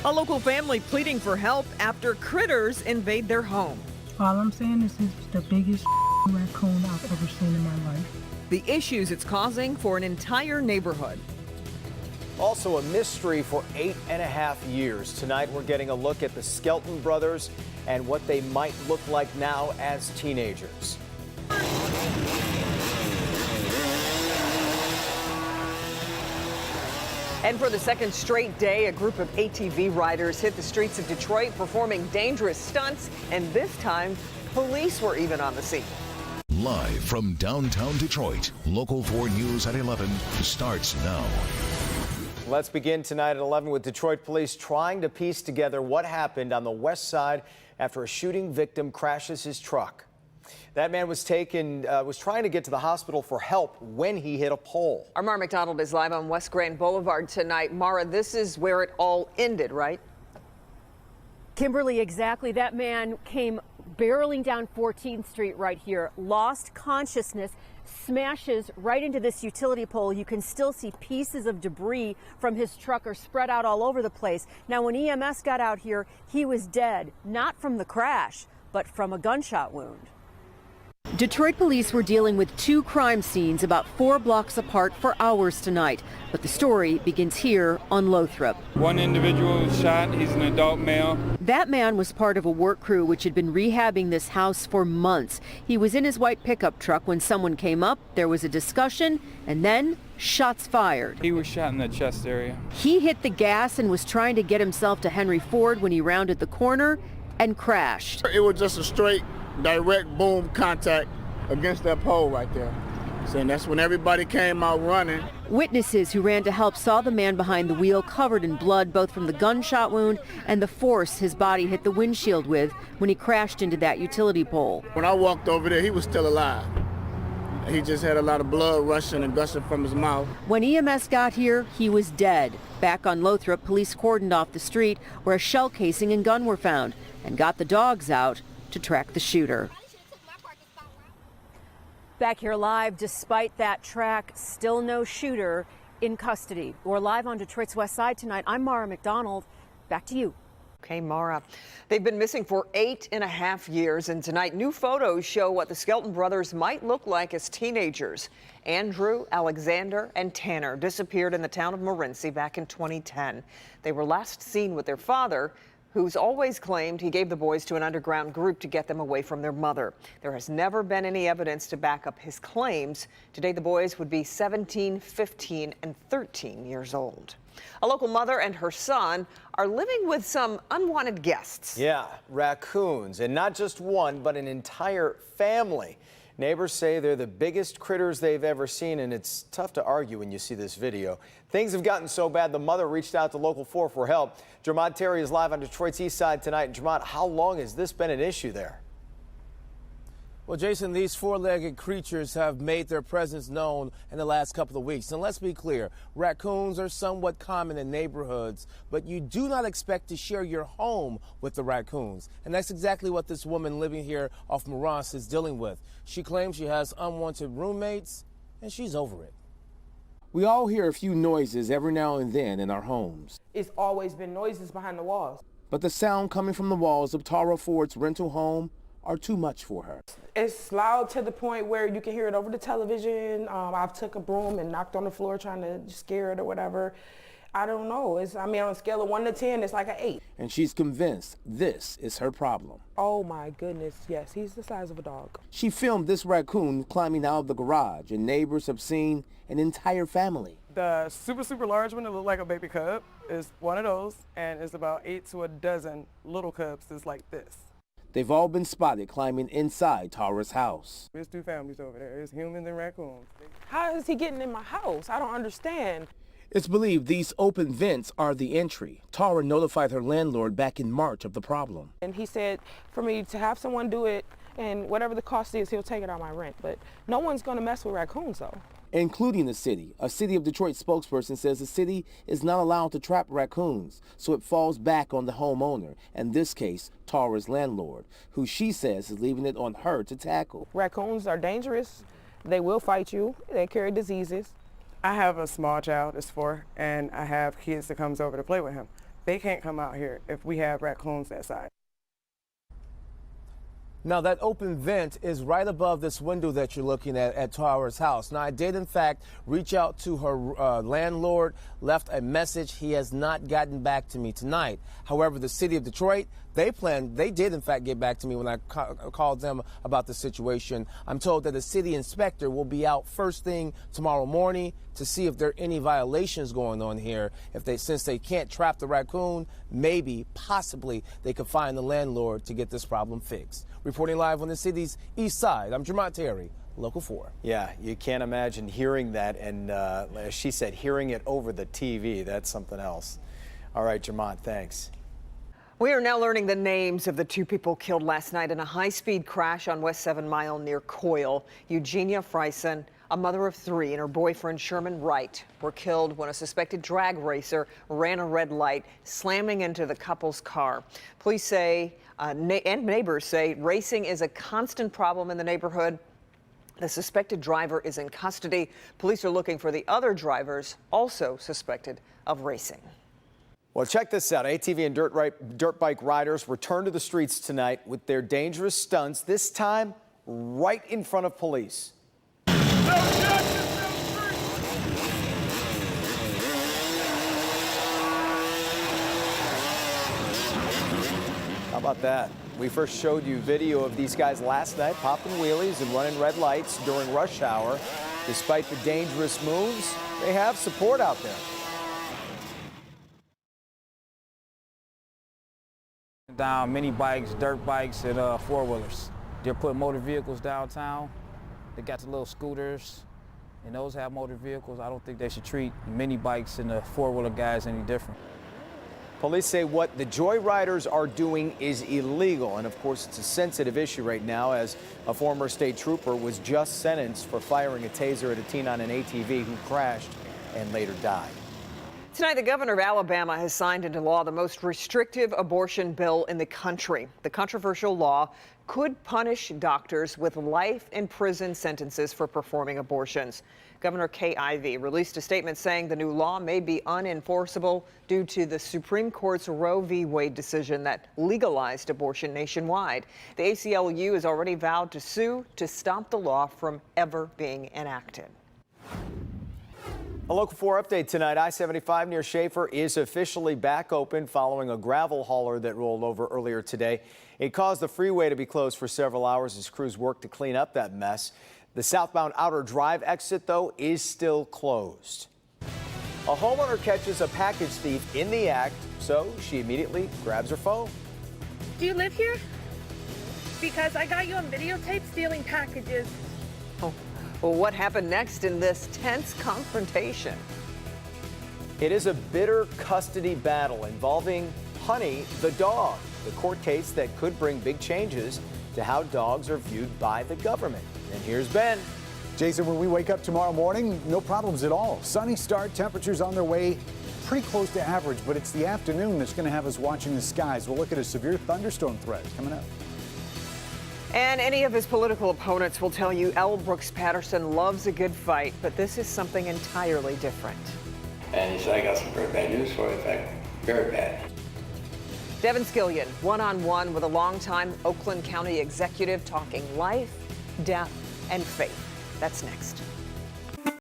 A local family pleading for help after critters invade their home. All I'm saying is it's the biggest raccoon I've ever seen in my life. The issues it's causing for an entire neighborhood. Also a mystery for 8.5 years. Tonight we're getting a look at the Skelton brothers and what they might look like now as teenagers. And for the second straight day, a group of ATV riders hit the streets of Detroit performing dangerous stunts, and this time, police were even on the scene. Live from downtown Detroit, Local 4 News at 11 starts now. Let's begin tonight at 11 with Detroit police trying to piece together what happened on the west side after a shooting victim crashes his truck. That man was trying to get to the hospital for help when he hit a pole. Our Mara McDonald is live on West Grand Boulevard tonight. Mara, this is where it all ended, right? Kimberly, exactly. That man came barreling down 14th Street right here, lost consciousness, smashes right into this utility pole. You can still see pieces of debris from his truck are spread out all over the place. Now, when EMS got out here, he was dead, not from the crash, but from a gunshot wound. Detroit police were dealing with two crime scenes about 4 blocks apart for hours tonight. But the story begins here on Lothrop. One individual was shot. He's an adult male. That man was part of a work crew which had been rehabbing this house for months. He was in his white pickup truck when someone came up. There was a discussion and then shots fired. He was shot in the chest area. He hit the gas and was trying to get himself to Henry Ford when he rounded the corner and crashed. It was just a straight, direct boom contact against that pole right there. So that's when everybody came out running. Witnesses who ran to help saw the man behind the wheel covered in blood, both from the gunshot wound and the force his body hit the windshield with when he crashed into that utility pole. When I walked over there, he was still alive. He just had a lot of blood rushing and gushing from his mouth. When EMS got here, he was dead. Back on Lothrop, police cordoned off the street where a shell casing and gun were found and got the dogs out to track the shooter. Back here live, despite that track, still no shooter in custody. We're live on Detroit's West Side tonight. I'm Mara McDonald. Back to you. Okay, Mara. They've been missing for 8.5 years, and tonight new photos show what the Skelton brothers might look like as teenagers. Andrew, Alexander, and Tanner disappeared in the town of Morenci back in 2010. They were last seen with their father, who's always claimed he gave the boys to an underground group to get them away from their mother. There has never been any evidence to back up his claims. Today, the boys would be 17, 15, and 13 years old. A local mother and her son are living with some unwanted guests. Yeah, raccoons, and not just one, but an entire family. Neighbors say they're the biggest critters they've ever seen, and it's tough to argue when you see this video. Things have gotten so bad, the mother reached out to Local 4 for help. Jermont Terry is live on Detroit's East Side tonight. Jermont, how long has this been an issue there? Well, Jason, these four-legged creatures have made their presence known in the last couple of weeks. And let's be clear, raccoons are somewhat common in neighborhoods, but you do not expect to share your home with the raccoons. And that's exactly what this woman living here off Morance is dealing with. She claims she has unwanted roommates, and she's over it. We all hear a few noises every now and then in our homes. It's always been noises behind the walls. But the sound coming from the walls of Tara Ford's rental home are too much for her. It's loud to the point where you can hear it over the television. I've took a broom and knocked on the floor trying to scare it or whatever. I don't know. On a scale of 1 to 10, it's like an 8. And she's convinced this is her problem. Oh my goodness, yes, he's the size of a dog. She filmed this raccoon climbing out of the garage, and neighbors have seen an entire family. The super large one that looked like a baby cub is one of those, and it's about 8 to a dozen little cubs that's like this. They've all been spotted climbing inside Tara's house. There's 2 families over there. It's humans and raccoons. How is he getting in my house? I don't understand. It's believed these open vents are the entry. Tara notified her landlord back in March of the problem. And he said for me to have someone do it, and whatever the cost is, he'll take it out of my rent. But no one's going to mess with raccoons, though. Including the city. A City of Detroit spokesperson says the city is not allowed to trap raccoons, so it falls back on the homeowner, in this case, Tara's landlord, who she says is leaving it on her to tackle. Raccoons are dangerous. They will fight you. They carry diseases. I have a small child, it's 4, and I have kids that comes over to play with him. They can't come out here if we have raccoons that size. Now, that open vent is right above this window that you're looking at Tara's house. Now, I did, in fact, reach out to her landlord, left a message. He has not gotten back to me tonight. However, the city of Detroit, they did, in fact, get back to me when I called them about the situation. I'm told that the city inspector will be out first thing tomorrow morning to see if there are any violations going on here. Since they can't trap the raccoon, maybe, possibly, they could find the landlord to get this problem fixed. Reporting live on the city's east side, I'm Jermont Terry, Local 4. Yeah, you can't imagine hearing that, and as she said, hearing it over the TV. That's something else. All right, Jermont, thanks. We are now learning the names of the two people killed last night in a high-speed crash on West 7 Mile near Coyle. Eugenia Friesen, a mother of 3, and her boyfriend Sherman Wright were killed when a suspected drag racer ran a red light, slamming into the couple's car. Police say and neighbors say racing is a constant problem in the neighborhood. The suspected driver is in custody. Police are looking for the other drivers also suspected of racing. Well, check this out. ATV and dirt bike riders return to the streets tonight with their dangerous stunts, this time right in front of police. How about that? We first showed you video of these guys last night popping wheelies and running red lights during rush hour. Despite the dangerous moves, they have support out there. Down mini bikes, dirt bikes, and four-wheelers. They're putting motor vehicles downtown. They got the little scooters, and those have motor vehicles. I don't think they should treat mini bikes and the four-wheeler guys any different. Police say what the joyriders are doing is illegal, and of course it's a sensitive issue right now as a former state trooper was just sentenced for firing a taser at a teen on an ATV who crashed and later died. Tonight, the governor of Alabama has signed into law the most restrictive abortion bill in the country. The controversial law could punish doctors with life in prison sentences for performing abortions. Governor Kay Ivey released a statement saying the new law may be unenforceable due to the Supreme Court's Roe v. Wade decision that legalized abortion nationwide. The ACLU has already vowed to sue to stop the law from ever being enacted. A Local 4 update tonight. I-75 near Schaefer is officially back open following a gravel hauler that rolled over earlier today. It caused the freeway to be closed for several hours as crews worked to clean up that mess. The southbound Outer Drive exit, though, is still closed. A homeowner catches a package thief in the act, so she immediately grabs her phone. Do you live here? Because I got you on videotape stealing packages. Oh. Well, what happened next in this tense confrontation? It is a bitter custody battle involving Honey the dog, the court case that could bring big changes to how dogs are viewed by the government. And here's Ben. Jason, when we wake up tomorrow morning, no problems at all. Sunny start, temperatures on their way pretty close to average, but it's the afternoon that's going to have us watching the skies. We'll look at a severe thunderstorm threat coming up. And any of his political opponents will tell you L. Brooks Patterson loves a good fight, but this is something entirely different. And he said, I got some very bad news for you. In fact, very bad. Devin Scillian, one-on-one with a longtime Oakland County executive talking life, death, and faith. That's next.